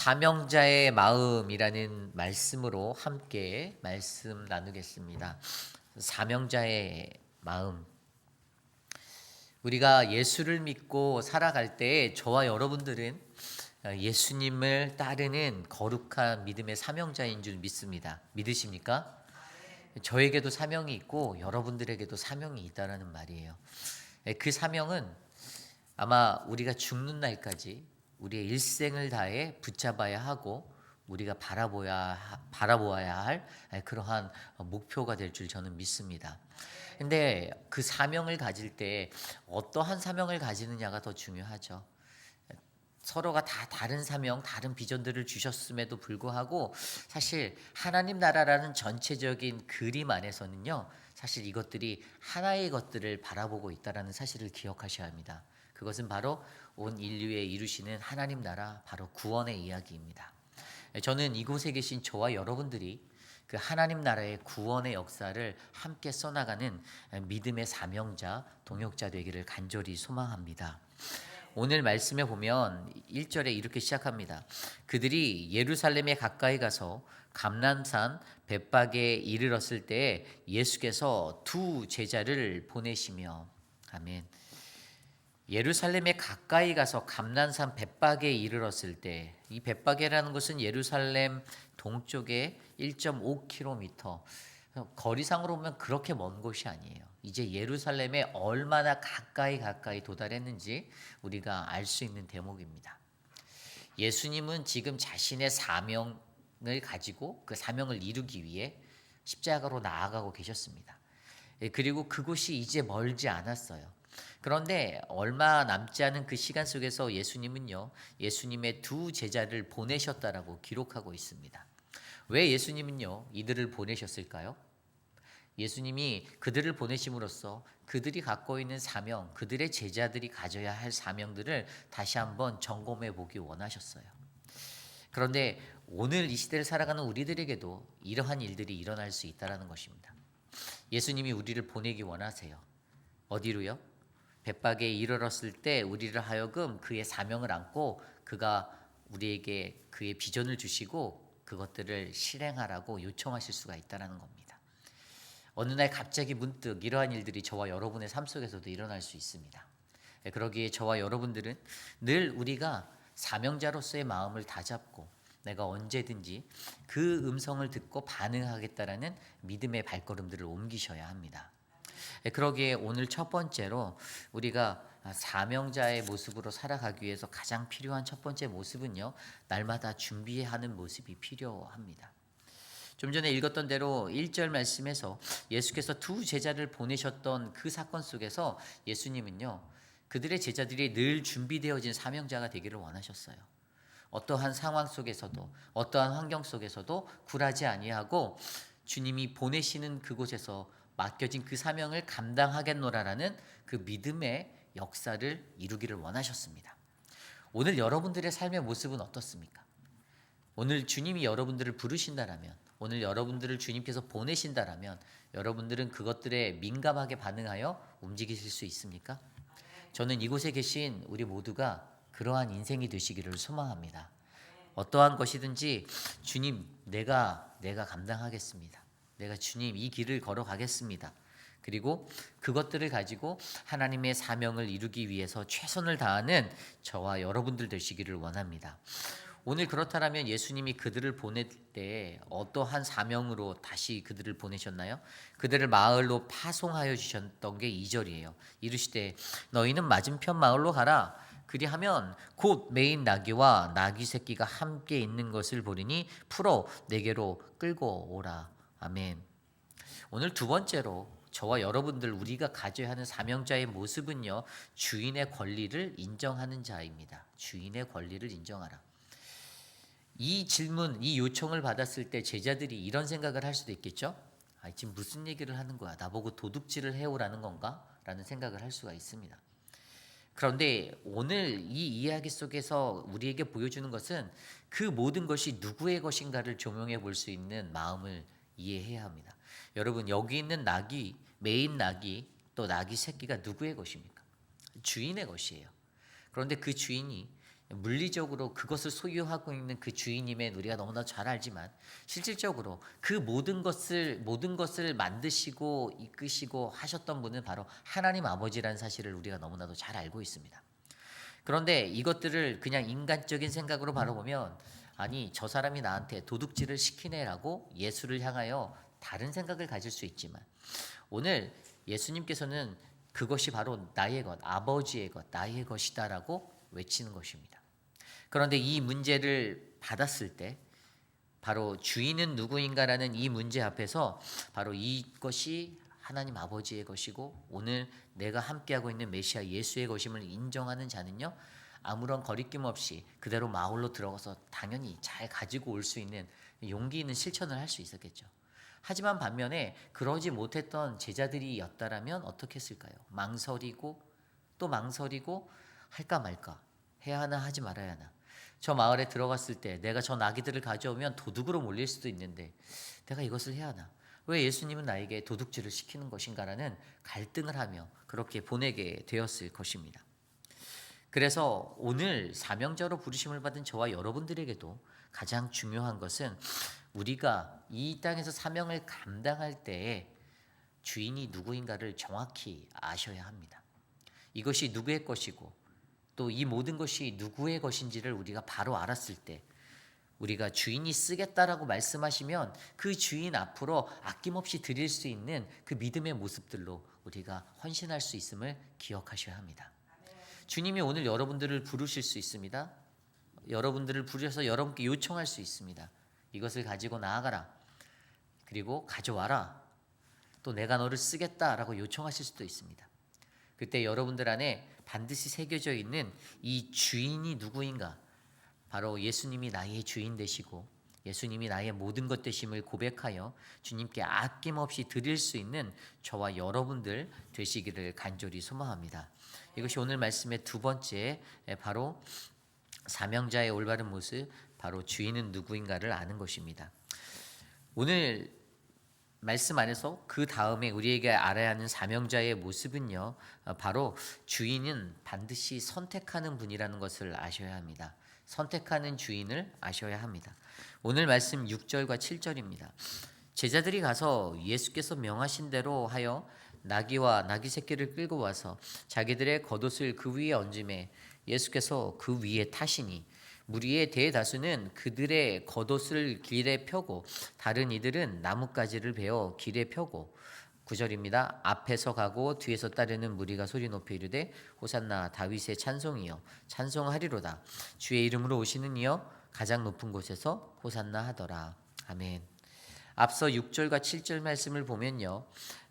사명자의 마음이라는 말씀으로 함께 말씀 나누겠습니다. 사명자의 마음. 우리가 예수를 믿고 살아갈 때 저와 여러분들은 예수님을 따르는 거룩한 믿음의 사명자인 줄 믿습니다. 믿으십니까? 저에게도 사명이 있고 여러분들에게도 사명이 있다라는 말이에요. 그 사명은 아마 우리가 죽는 날까지 우리의 일생을 다해 붙잡아야 하고 우리가 바라보아야 할 그러한 목표가 될 줄 저는 믿습니다. 근데 그 사명을 가질 때 어떠한 사명을 가지느냐가 더 중요하죠. 서로가 다 다른 사명, 다른 비전들을 주셨음에도 불구하고 사실 하나님 나라라는 전체적인 그림 안에서는요. 사실 이것들이 하나의 것들을 바라보고 있다는 사실을 기억하셔야 합니다. 그것은 바로 온 인류에 이루시는 하나님 나라, 바로 구원의 이야기입니다. 저는 이곳에 계신 저와 여러분들이 그 하나님 나라의 구원의 역사를 함께 써나가는 믿음의 사명자, 동역자 되기를 간절히 소망합니다. 오늘 말씀에 보면 1절에 이렇게 시작합니다. 그들이 예루살렘에 가까이 가서 감람산 벳박에 이르렀을 때 예수께서 두 제자를 보내시며 아멘. 예루살렘에 가까이 가서 감람산 벳박에 이르렀을 때 이 벳박이라는 것은 예루살렘 동쪽에 1.5km 거리상으로 보면 그렇게 먼 곳이 아니에요. 이제 예루살렘에 얼마나 가까이 도달했는지 우리가 알 수 있는 대목입니다. 예수님은 지금 자신의 사명을 가지고 그 사명을 이루기 위해 십자가로 나아가고 계셨습니다. 그리고 그곳이 이제 멀지 않았어요. 그런데 얼마 남지 않은 그 시간 속에서 예수님은요, 예수님의 두 제자를 보내셨다라고 기록하고 있습니다. 왜 예수님은요, 이들을 보내셨을까요? 예수님이 그들을 보내심으로써 그들이 갖고 있는 사명, 그들의 제자들이 가져야 할 사명들을 다시 한번 점검해 보기 원하셨어요. 그런데 오늘 이 시대를 살아가는 우리들에게도 이러한 일들이 일어날 수 있다는 것입니다. 예수님이 우리를 보내기 원하세요. 어디로요? 벳박에 이르렀을 때 우리를 하여금 그의 사명을 안고 그가 우리에게 그의 비전을 주시고 그것들을 실행하라고 요청하실 수가 있다는 겁니다. 어느 날 갑자기 문득 이러한 일들이 저와 여러분의 삶 속에서도 일어날 수 있습니다. 그러기에 저와 여러분들은 늘 우리가 사명자로서의 마음을 다잡고 내가 언제든지 그 음성을 듣고 반응하겠다라는 믿음의 발걸음들을 옮기셔야 합니다. 그러기에 오늘 첫 번째로 우리가 사명자의 모습으로 살아가기 위해서 가장 필요한 첫 번째 모습은요, 날마다 준비하는 모습이 필요합니다. 좀 전에 읽었던 대로 1절 말씀에서 예수께서 두 제자를 보내셨던 그 사건 속에서 예수님은요, 그들의 제자들이 늘 준비되어진 사명자가 되기를 원하셨어요. 어떠한 상황 속에서도 어떠한 환경 속에서도 굴하지 아니하고 주님이 보내시는 그곳에서 맡겨진 그 사명을 감당하겠노라라는 그 믿음의 역사를 이루기를 원하셨습니다. 오늘 여러분들의 삶의 모습은 어떻습니까? 오늘 주님이 여러분들을 부르신다라면, 오늘 여러분들을 주님께서 보내신다라면 여러분들은 그것들에 민감하게 반응하여 움직이실 수 있습니까? 저는 이곳에 계신 우리 모두가 그러한 인생이 되시기를 소망합니다. 어떠한 것이든지 주님, 내가 감당하겠습니다. 내가 주님 이 길을 걸어가겠습니다. 그리고 그것들을 가지고 하나님의 사명을 이루기 위해서 최선을 다하는 저와 여러분들 되시기를 원합니다. 오늘 그렇다면 예수님이 그들을 보낼 때 어떠한 사명으로 다시 그들을 보내셨나요? 그들을 마을로 파송하여 주셨던 게 2절이에요. 이르시되 너희는 맞은편 마을로 가라. 그리하면 곧 메인 나귀와 나귀 새끼가 함께 있는 것을 보리니 풀어 내게로 끌고 오라. 아멘. 오늘 두 번째로 저와 여러분들 우리가 가져야 하는 사명자의 모습은요, 주인의 권리를 인정하는 자입니다. 주인의 권리를 인정하라. 이 질문, 이 요청을 받았을 때 제자들이 이런 생각을 할 수도 있겠죠. 지금 무슨 얘기를 하는 거야? 나보고 도둑질을 해오라는 건가? 라는 생각을 할 수가 있습니다. 그런데 오늘 이 이야기 속에서 우리에게 보여주는 것은 그 모든 것이 누구의 것인가를 조명해 볼 수 있는 마음을 이해해야 합니다. 여러분, 여기 있는 낙이, 메인 낙이 또 낙이 새끼가 누구의 것입니까? 주인의 것이에요. 그런데 그 주인이 물리적으로 그것을 소유하고 있는 그 주인님의 우리가 너무나 잘 알지만 실질적으로 그 모든 것을 만드시고 이끄시고 하셨던 분은 바로 하나님 아버지라는 사실을 우리가 너무나도 잘 알고 있습니다. 그런데 이것들을 그냥 인간적인 생각으로 바라보면 아니 저 사람이 나한테 도둑질을 시키네라고 예수를 향하여 다른 생각을 가질 수 있지만 오늘 예수님께서는 그것이 바로 나의 것, 아버지의 것, 나의 것이다라고 외치는 것입니다. 그런데 이 문제를 받았을 때 바로 주인은 누구인가라는 이 문제 앞에서 바로 이것이 하나님 아버지의 것이고 오늘 내가 함께하고 있는 메시아 예수의 것임을 인정하는 자는요 아무런 거리낌 없이 그대로 마을로 들어가서 당연히 잘 가지고 올 수 있는 용기 있는 실천을 할 수 있었겠죠. 하지만 반면에 그러지 못했던 제자들이었다라면 어떻게 했을까요? 망설이고 또 망설이고 할까 말까 해야 하나 하지 말아야 하나. 저 마을에 들어갔을 때 내가 저 나귀들을 가져오면 도둑으로 몰릴 수도 있는데 내가 이것을 해야 하나? 왜 예수님은 나에게 도둑질을 시키는 것인가라는 갈등을 하며 그렇게 보내게 되었을 것입니다. 그래서 오늘 사명자로 부르심을 받은 저와 여러분들에게도 가장 중요한 것은 우리가 이 땅에서 사명을 감당할 때에 주인이 누구인가를 정확히 아셔야 합니다. 이것이 누구의 것이고 또 이 모든 것이 누구의 것인지를 우리가 바로 알았을 때 우리가 주인이 쓰겠다라고 말씀하시면 그 주인 앞으로 아낌없이 드릴 수 있는 그 믿음의 모습들로 우리가 헌신할 수 있음을 기억하셔야 합니다. 주님이 오늘 여러분들을 부르실 수 있습니다. 여러분들을 부르셔서 여러분께 요청할 수 있습니다. 이것을 가지고 나아가라. 그리고 가져와라. 또 내가 너를 쓰겠다라고 요청하실 수도 있습니다. 그때 여러분들 안에 반드시 새겨져 있는 이 주인이 누구인가? 바로 예수님이 나의 주인 되시고 예수님이 나의 모든 것 되심을 고백하여 주님께 아낌없이 드릴 수 있는 저와 여러분들 되시기를 간절히 소망합니다. 이것이 오늘 말씀의 두 번째 바로 사명자의 올바른 모습, 바로 주인은 누구인가를 아는 것입니다. 오늘 말씀 안에서 그 다음에 우리에게 알아야 하는 사명자의 모습은요, 바로 주인은 반드시 선택하는 분이라는 것을 아셔야 합니다. 선택하는 주인을 아셔야 합니다. 오늘 말씀 6절과 7절입니다. 제자들이 가서 예수께서 명하신 대로 하여 나귀와 나귀 새끼를 끌고 와서 자기들의 겉옷을 그 위에 얹음에 예수께서 그 위에 타시니 무리의 대다수는 그들의 겉옷을 길에 펴고 다른 이들은 나뭇가지를 베어 길에 펴고 9절입니다. 앞에서 가고 뒤에서 따르는 무리가 소리 높여 이르되 호산나 다윗의 찬송이여 찬송하리로다 주의 이름으로 오시는 이여 가장 높은 곳에서 호산나 하더라. 아멘. 앞서 6절과 7절 말씀을 보면요.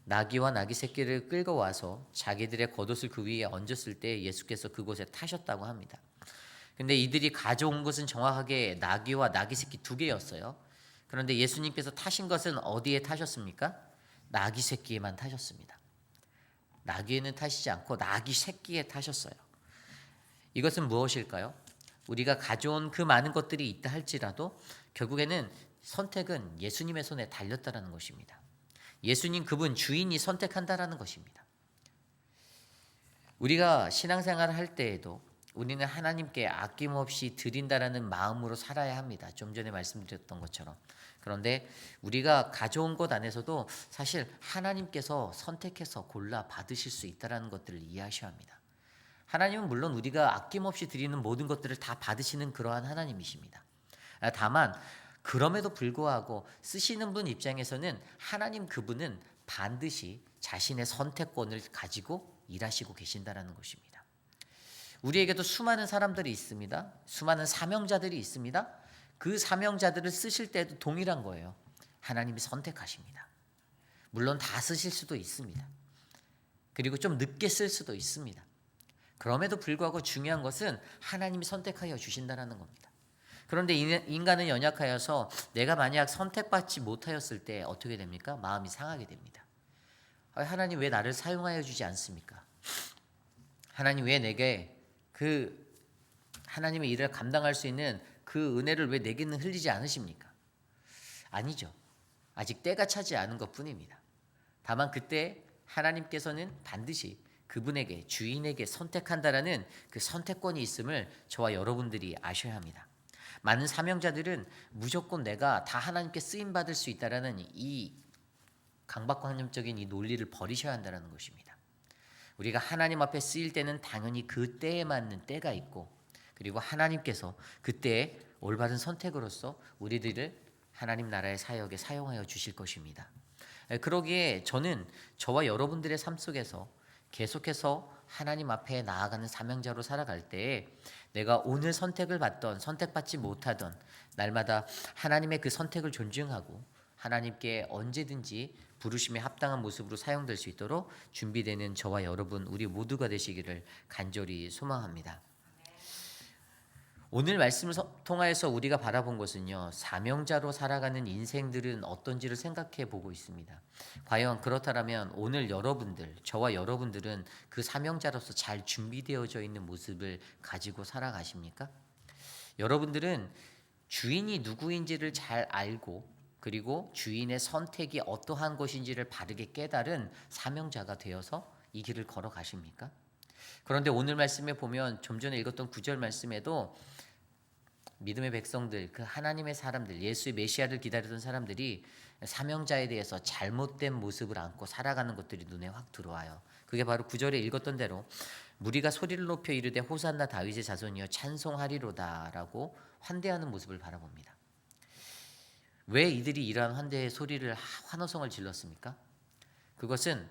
나귀와 나귀 새끼를 끌고 와서 자기들의 겉옷을 그 위에 얹었을 때 예수께서 그곳에 타셨다고 합니다. 근데 이들이 가져온 것은 정확하게 나귀와 나귀 새끼 두 개였어요. 그런데 예수님께서 타신 것은 어디에 타셨습니까? 나귀 새끼에만 타셨습니다. 나귀에는 타시지 않고 나귀 새끼에 타셨어요. 이것은 무엇일까요? 우리가 가져온 그 많은 것들이 있다 할지라도 결국에는 선택은 예수님의 손에 달렸다라는 것입니다. 예수님 그분 주인이 선택한다라는 것입니다. 우리가 신앙생활을 할 때에도 우리는 하나님께 아낌없이 드린다라는 마음으로 살아야 합니다. 좀 전에 말씀드렸던 것처럼. 그런데 우리가 가져온 것 안에서도 사실 하나님께서 선택해서 골라 받으실 수 있다는 것들을 이해하셔야 합니다. 하나님은 물론 우리가 아낌없이 드리는 모든 것들을 다 받으시는 그러한 하나님이십니다. 다만 그럼에도 불구하고 쓰시는 분 입장에서는 하나님 그분은 반드시 자신의 선택권을 가지고 일하시고 계신다는 것입니다. 우리에게도 수많은 사람들이 있습니다. 수많은 사명자들이 있습니다. 그 사명자들을 쓰실 때도 동일한 거예요. 하나님이 선택하십니다. 물론 다 쓰실 수도 있습니다. 그리고 좀 늦게 쓸 수도 있습니다. 그럼에도 불구하고 중요한 것은 하나님이 선택하여 주신다는 겁니다. 그런데 인간은 연약하여서 내가 만약 선택받지 못하였을 때 어떻게 됩니까? 마음이 상하게 됩니다. 하나님 왜 나를 사용하여 주지 않습니까? 하나님 왜 내게 그 하나님의 일을 감당할 수 있는 그 은혜를 왜 내게는 흘리지 않으십니까? 아니죠. 아직 때가 차지 않은 것뿐입니다. 다만 그때 하나님께서는 반드시 그분에게 주인에게 선택한다라는 그 선택권이 있음을 저와 여러분들이 아셔야 합니다. 많은 사명자들은 무조건 내가 다 하나님께 쓰임 받을 수 있다라는 이 강박관념적인 이 논리를 버리셔야 한다는 것입니다. 우리가 하나님 앞에 쓰일 때는 당연히 그 때에 맞는 때가 있고, 그리고 하나님께서 그때에 올바른 선택으로서 우리들을 하나님 나라의 사역에 사용하여 주실 것입니다. 그러기에 저는 저와 여러분들의 삶 속에서 계속해서 하나님 앞에 나아가는 사명자로 살아갈 때에 내가 오늘 선택을 받던 선택받지 못하던 날마다 하나님의 그 선택을 존중하고 하나님께 언제든지 부르심에 합당한 모습으로 사용될 수 있도록 준비되는 저와 여러분 우리 모두가 되시기를 간절히 소망합니다. 오늘 말씀을 통하여서 우리가 바라본 것은요, 사명자로 살아가는 인생들은 어떤지를 생각해 보고 있습니다. 과연 그렇다면 오늘 여러분들, 저와 여러분들은 그 사명자로서 잘 준비되어져 있는 모습을 가지고 살아가십니까? 여러분들은 주인이 누구인지를 잘 알고, 그리고 주인의 선택이 어떠한 것인지를 바르게 깨달은 사명자가 되어서 이 길을 걸어가십니까? 그런데 오늘 말씀에 보면 좀 전에 읽었던 9절 말씀에도 믿음의 백성들, 그 하나님의 사람들, 예수의 메시아를 기다리던 사람들이 사명자에 대해서 잘못된 모습을 안고 살아가는 것들이 눈에 확 들어와요. 그게 바로 9절에 읽었던 대로 무리가 소리를 높여 이르되 호산나 다윗의 자손이여 찬송하리로다라고 환대하는 모습을 바라봅니다. 왜 이들이 이러한 환대의 소리를 환호성을 질렀습니까? 그것은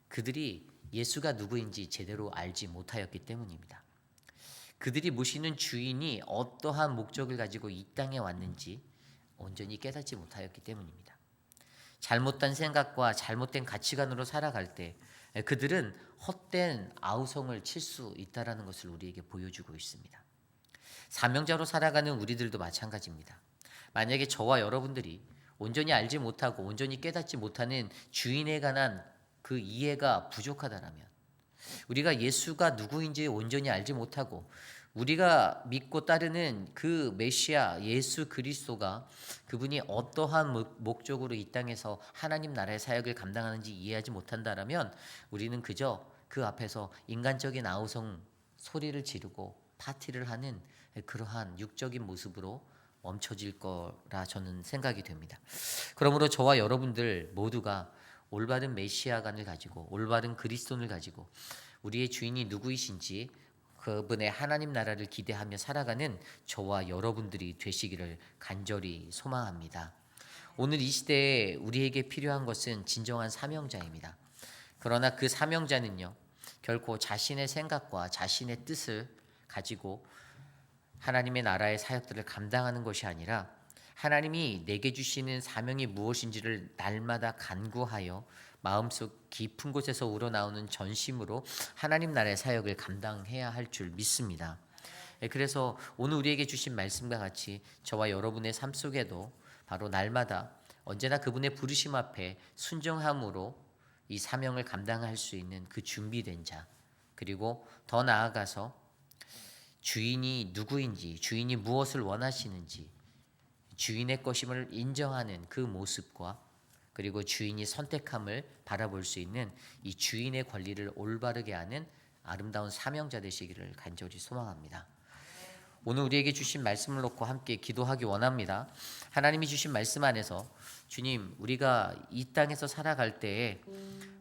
그들이 예수가 누구인지 제대로 알지 못하였기 때문입니다. 그들이 모시는 주인이 어떠한 목적을 가지고 이 땅에 왔는지 온전히 깨닫지 못하였기 때문입니다. 잘못된 생각과 잘못된 가치관으로 살아갈 때 그들은 헛된 아우성을 칠 수 있다는 것을 우리에게 보여주고 있습니다. 사명자로 살아가는 우리들도 마찬가지입니다. 만약에 저와 여러분들이 온전히 알지 못하고 온전히 깨닫지 못하는 주인에 관한 그 이해가 부족하다면, 우리가 예수가 누구인지 온전히 알지 못하고 우리가 믿고 따르는 그 메시아 예수 그리스도가 그분이 어떠한 목적으로 이 땅에서 하나님 나라의 사역을 감당하는지 이해하지 못한다면 우리는 그저 그 앞에서 인간적인 아우성 소리를 지르고 파티를 하는 그러한 육적인 모습으로 멈춰질 거라 저는 생각이 됩니다. 그러므로 저와 여러분들 모두가 올바른 메시아관을 가지고 올바른 그리스도를 가지고 우리의 주인이 누구이신지 그분의 하나님 나라를 기대하며 살아가는 저와 여러분들이 되시기를 간절히 소망합니다. 오늘 이 시대에 우리에게 필요한 것은 진정한 사명자입니다. 그러나 그 사명자는요, 결코 자신의 생각과 자신의 뜻을 가지고 하나님의 나라의 사역들을 감당하는 것이 아니라 하나님이 내게 주시는 사명이 무엇인지를 날마다 간구하여 마음속 깊은 곳에서 우러나오는 전심으로 하나님 나라의 사역을 감당해야 할 줄 믿습니다. 그래서 오늘 우리에게 주신 말씀과 같이 저와 여러분의 삶 속에도 바로 날마다 언제나 그분의 부르심 앞에 순종함으로 이 사명을 감당할 수 있는 그 준비된 자, 그리고 더 나아가서 주인이 누구인지, 주인이 무엇을 원하시는지, 주인의 것임을 인정하는 그 모습과 그리고 주인이 선택함을 바라볼 수 있는 이 주인의 권리를 올바르게 하는 아름다운 사명자 되시기를 간절히 소망합니다. 오늘 우리에게 주신 말씀을 놓고 함께 기도하기 원합니다. 하나님이 주신 말씀 안에서 주님, 우리가 이 땅에서 살아갈 때에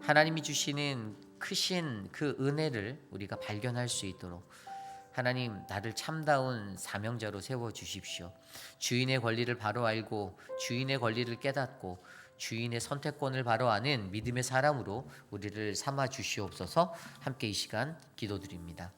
하나님이 주시는 크신 그 은혜를 우리가 발견할 수 있도록 하나님, 나를 참다운 사명자로 세워주십시오. 주인의 권리를 바로 알고 주인의 권리를 깨닫고 주인의 선택권을 바로 아는 믿음의 사람으로 우리를 삼아 주시옵소서. 함께 이 시간 기도드립니다.